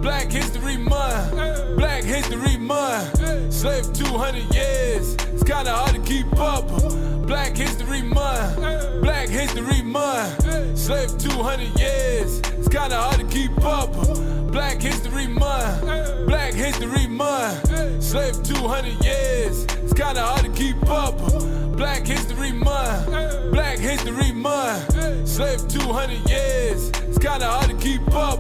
Black History Month, Black History Month. Slave 200 years, it's kinda hard to keep up. Black History Month, Black History Month. Slave 200 years, it's kinda hard to keep up. Black History Month, Black History Month. Slave 200 years, it's kinda hard to keep up. Black History Month, Black History Month. Slave 200 years, it's kinda hard to keep up.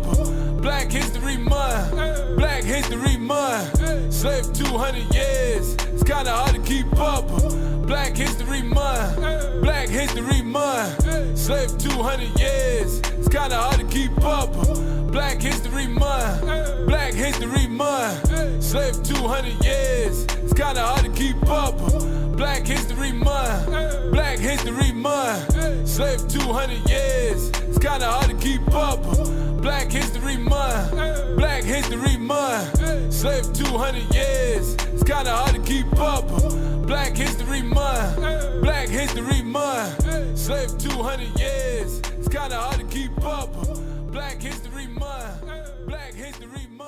Black History Month, Black History Month. Slave 200 years, it's kinda hard to keep up. Black History Month, Black History Month. Slave 200 years, it's kinda hard to keep up. Black History Month, Black History Month. Slave 200 years, it's kinda hard to keep up. Black History Month, Black History Month. Slave 200 years, it's kinda hard to keep up. Black History Month, Black History Month. Slave 200 years, it's kinda hard to keep up. Black History Month, Black History Month. Slave 200 years, it's kinda hard to keep up. Black History Month, Black History Month.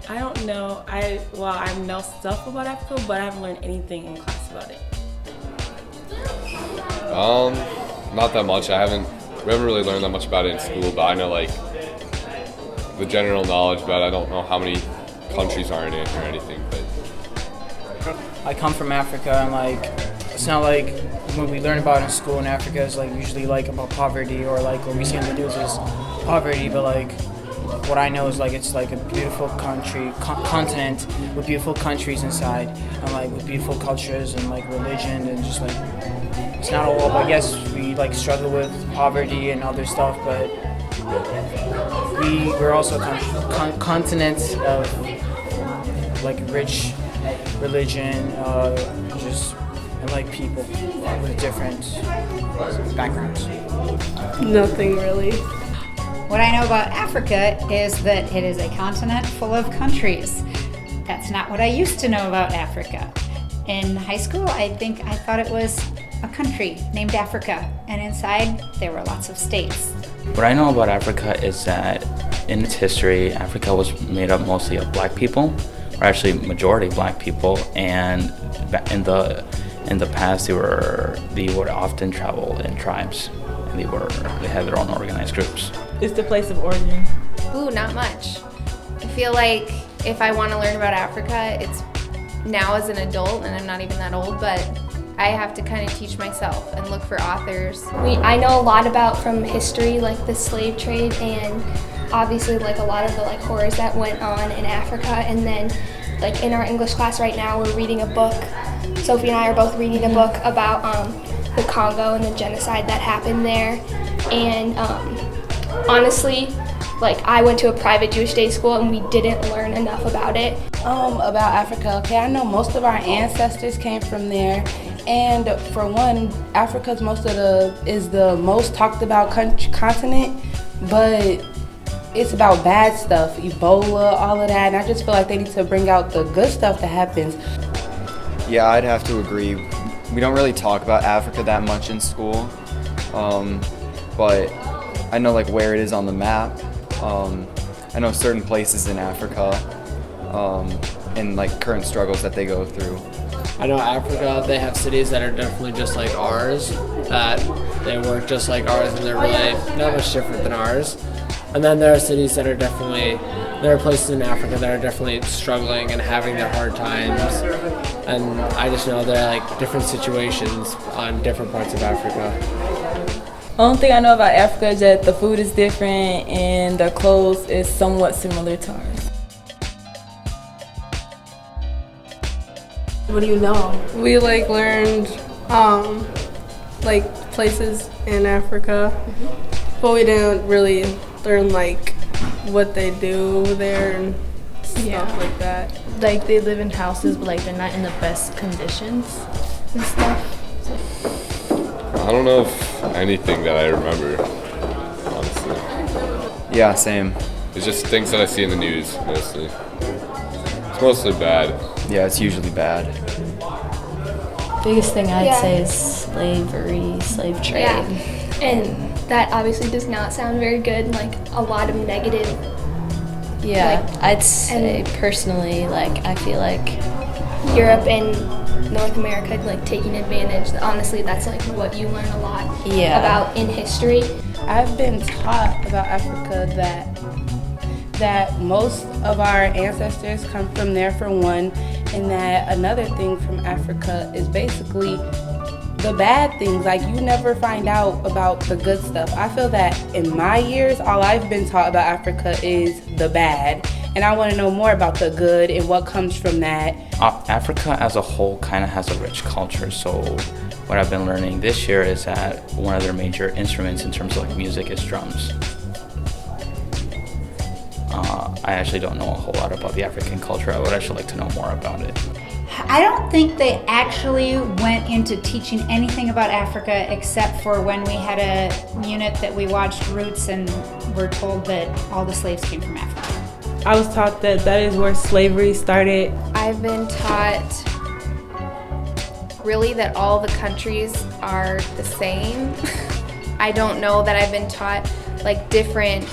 I don't know. I know stuff about Africa, but I haven't learned anything in class about it. Not that much. We haven't really learned that much about it in school, but I know like the general knowledge about it. I don't know how many countries are in it or anything, but I come from Africa, and like it's not like what we learn about in school in Africa is like usually like about poverty, or like what we see in the news is poverty, but like what I know is like it's like a beautiful country, continent with beautiful countries inside, and like with beautiful cultures and like religion, and just like it's not all. But yes, we like struggle with poverty and other stuff, but we're also a continent of like rich religion, just and like people with different backgrounds. Nothing really. What I know about Africa is that it is a continent full of countries. That's not what I used to know about Africa. In high school, I thought it was a country named Africa, and inside there were lots of states. What I know about Africa is that in its history, Africa was made up mostly of black people, or actually majority black people, and in the past they would often travel in tribes, and they had their own organized groups. It's the place of origin. Ooh, not much. I feel like if I want to learn about Africa, it's now as an adult, and I'm not even that old, but I have to kind of teach myself and look for authors. I know a lot about from history, like the slave trade, and obviously like a lot of the like horrors that went on in Africa. And then like in our English class right now, we're reading a book. Sophie and I are both reading a book about the Congo and the genocide that happened there. And honestly, like I went to a private Jewish day school and we didn't learn enough about it. About Africa, okay, I know most of our ancestors came from there, and for one, Africa is the most talked about continent, but it's about bad stuff, Ebola, all of that, and I just feel like they need to bring out the good stuff that happens. Yeah, I'd have to agree. We don't really talk about Africa that much in school, but I know like where it is on the map. I know certain places in Africa and like current struggles that they go through. I know Africa, they have cities that are definitely just like ours, that they work just like ours, and they're really not much different than ours. And then there are cities that are there are places in Africa that are definitely struggling and having their hard times. And I just know there are like different situations on different parts of Africa. Only thing I know about Africa is that the food is different and the clothes is somewhat similar to ours. What do you know? We like learned like places in Africa, but we didn't really learn like what they do there and stuff like that. Like they live in houses, but like they're not in the best conditions and stuff. I don't know if anything that I remember, honestly. Yeah, same. It's just things that I see in the news, mostly. It's mostly bad. Yeah, it's usually bad. Biggest thing I'd Yeah. say is slavery, slave trade. Yeah. And that obviously does not sound very good, like a lot of negative. Yeah, Like, I'd say personally, like, I feel like Europe and North America like taking advantage. Honestly, that's like what you learn a lot about in history. I've been taught about Africa that most of our ancestors come from there for one, and that another thing from Africa is basically the bad things. Like, you never find out about the good stuff. I feel that in my years, all I've been taught about Africa is the bad, and I want to know more about the good and what comes from that. Africa as a whole kind of has a rich culture, so what I've been learning this year is that one of their major instruments in terms of like music is drums. I actually don't know a whole lot about the African culture. I would actually like to know more about it. I don't think they actually went into teaching anything about Africa except for when we had a unit that we watched Roots and were told that all the slaves came from Africa. I was taught that that is where slavery started. I've been taught really that all the countries are the same. I don't know that I've been taught like different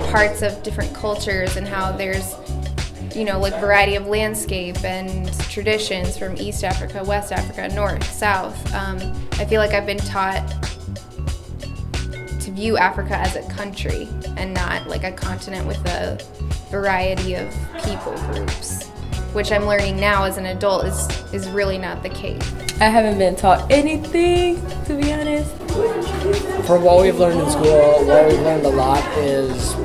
parts of different cultures and how there's, you know, like variety of landscape and traditions from East Africa, West Africa, North, South. I feel like I've been taught to view Africa as a country and not like a continent with a variety of people groups, which I'm learning now as an adult is really not the case. I haven't been taught anything, to be honest. From what we've learned in school, what we've learned a lot is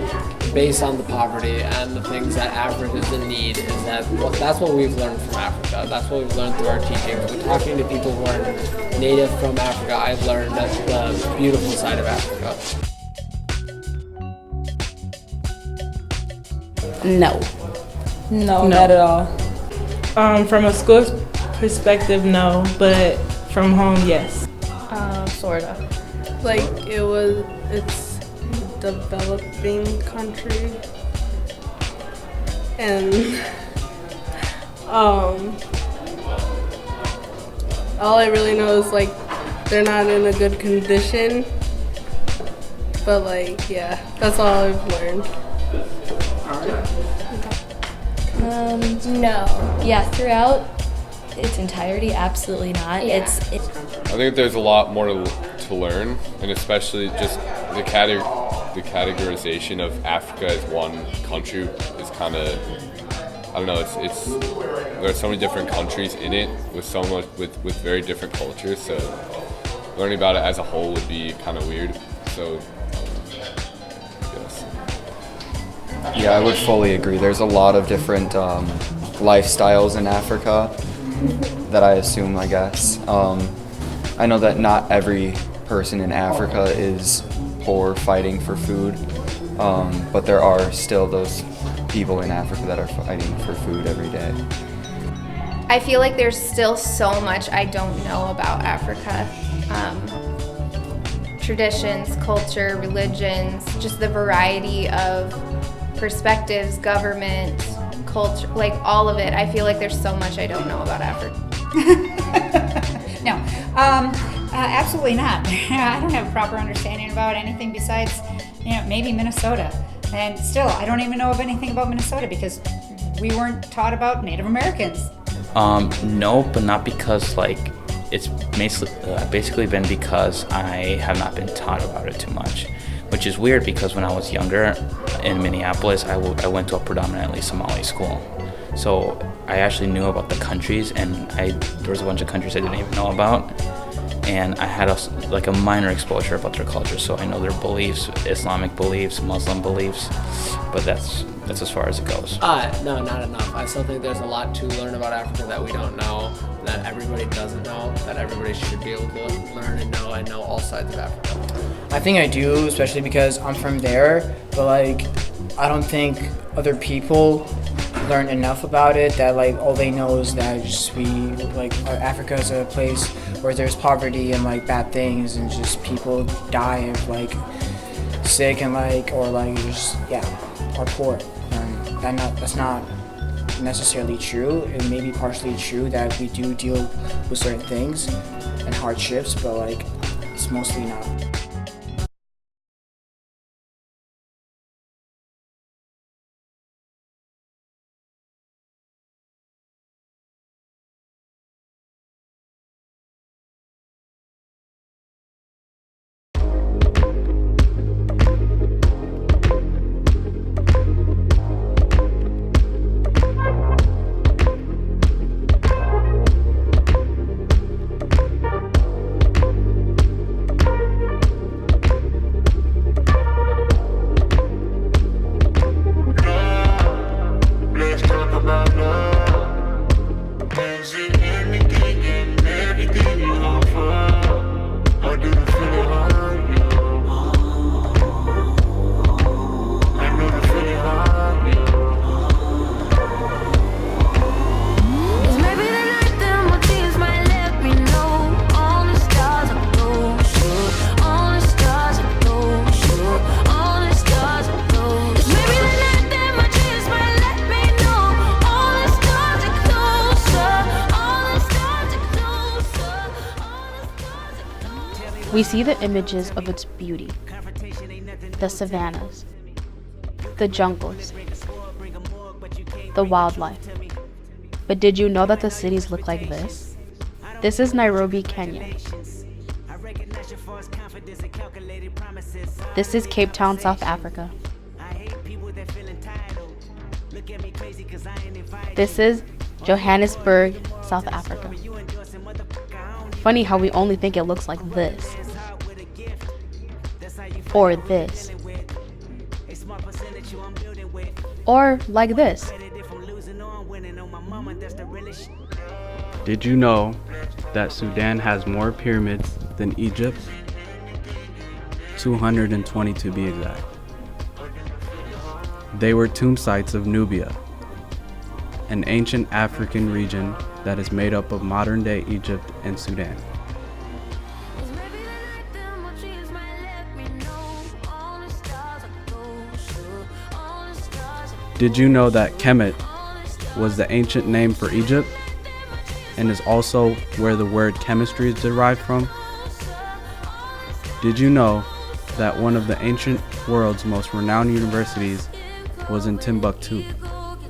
based on the poverty and the things that Africa is in need. Is that's what we've learned from Africa. That's what we've learned through our teachings. When talking to people who are native from Africa, I've learned the beautiful side of Africa. No. No, not at all. From a school perspective, no, but from home, yes. Sorta. Like it's developing country, and all I really know is like they're not in a good condition. But like, yeah, that's all I've learned. No. Yeah, throughout its entirety, absolutely not. Yeah. I think there's a lot more to learn, and especially just the categorization of Africa as one country is kind of, I don't know. It's there are so many different countries in it with so much with very different cultures. So learning about it as a whole would be kind of weird. So yes. Yeah, I would fully agree. There's a lot of different lifestyles in Africa that I assume, I guess. I know that not every person in Africa is poor fighting for food, but there are still those people in Africa that are fighting for food every day. I feel like there's still so much I don't know about Africa. Traditions, culture, religions, just the variety of perspectives, government, culture, like all of it. I feel like there's so much I don't know about Africa. No, absolutely not. I don't have a proper understanding about anything besides, maybe Minnesota. And still, I don't even know of anything about Minnesota because we weren't taught about Native Americans. No, but not because like it's basically been because I have not been taught about it too much, which is weird because when I was younger in Minneapolis, I went to a predominantly Somali school. So I actually knew about the countries, and there was a bunch of countries I didn't even know about, and I had a minor exposure about their culture. So I know their beliefs, Islamic beliefs, Muslim beliefs, but that's as far as it goes. No, not enough. I still think there's a lot to learn about Africa that we don't know, that everybody doesn't know, that everybody should be able to learn and know all sides of Africa. I think I do, especially because I'm from there, but like I don't think other people learn enough about it, that like all they know is that Africa is a place where there's poverty and like bad things and just people die of like sick and like or like just are poor, and that's not necessarily true. It may be partially true that we do deal with certain things and hardships, but like it's mostly not. We see the images of its beauty, the savannas, the jungles, the wildlife. But did you know that the cities look like this? This is Nairobi, Kenya. This is Cape Town, South Africa. This is Johannesburg, South Africa. Funny how we only think it looks like this. Or this. Or like this. Did you know that Sudan has more pyramids than Egypt? 220 to be exact. They were tomb sites of Nubia, an ancient African region that is made up of modern-day Egypt and Sudan. Did you know that Kemet was the ancient name for Egypt and is also where the word chemistry is derived from? Did you know that one of the ancient world's most renowned universities was in Timbuktu?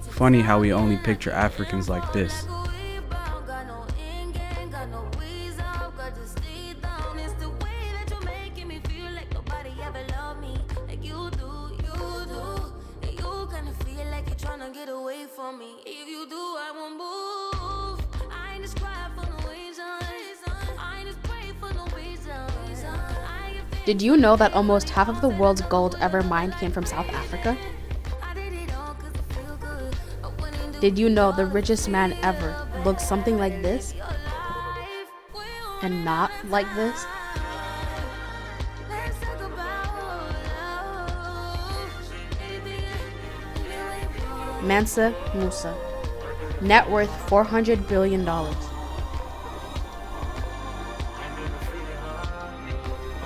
Funny how we only picture Africans like this. Did you know that almost half of the world's gold ever mined came from South Africa? Did you know the richest man ever looked something like this? And not like this? Mansa Musa, net worth $400 billion.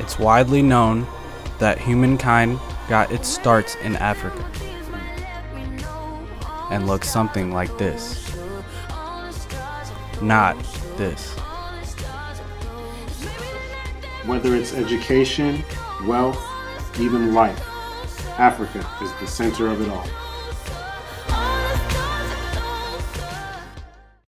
It's widely known that humankind got its starts in Africa and looks something like this. Not this. Whether it's education, wealth, even life, Africa is the center of it all.